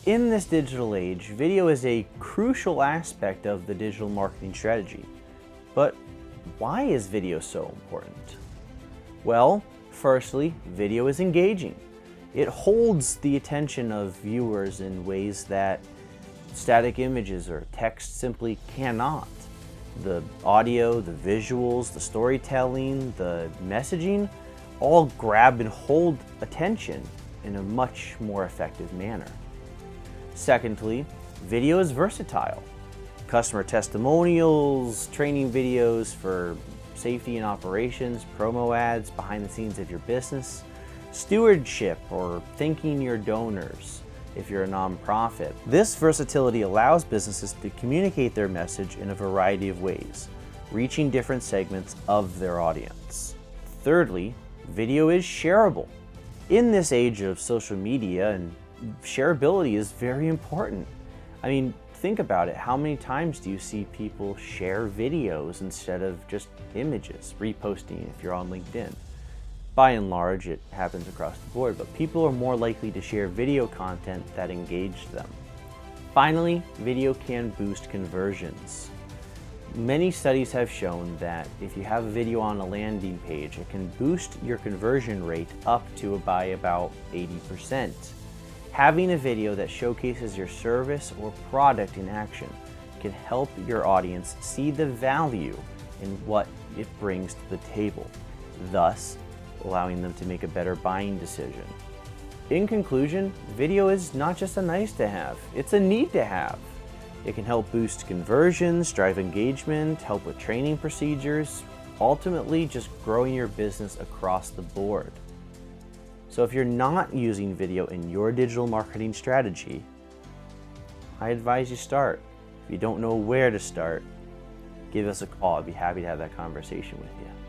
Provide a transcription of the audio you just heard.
In this digital age, video is a crucial aspect of the digital marketing strategy. But why is video so important? Well, firstly, video is engaging. It holds the attention of viewers in ways that static images or text simply cannot. The audio, the visuals, the storytelling, the messaging all grab and hold attention in a much more effective manner. Secondly, video is versatile. Customer testimonials, training videos for safety and operations, promo ads, behind the scenes of your business, stewardship, or thanking your donors if you're a nonprofit. This versatility allows businesses to communicate their message in a variety of ways, reaching different segments of their audience. Thirdly, video is shareable. In this age of social media, and shareability is very important. I mean, think about it. How many times do you see people share videos instead of just images, reposting if you're on LinkedIn? By and large, it happens across the board, but people are more likely to share video content that engages them. Finally, video can boost conversions. Many studies have shown that if you have a video on a landing page, it can boost your conversion rate up to by about 80%. Having a video that showcases your service or product in action can help your audience see the value in what it brings to the table, thus allowing them to make a better buying decision. In conclusion, video is not just a nice to have, it's a need to have. It can help boost conversions, drive engagement, help with training procedures, ultimately just growing your business across the board. So if you're not using video in your digital marketing strategy, I advise you start. If you don't know where to start, give us a call. I'd be happy to have that conversation with you.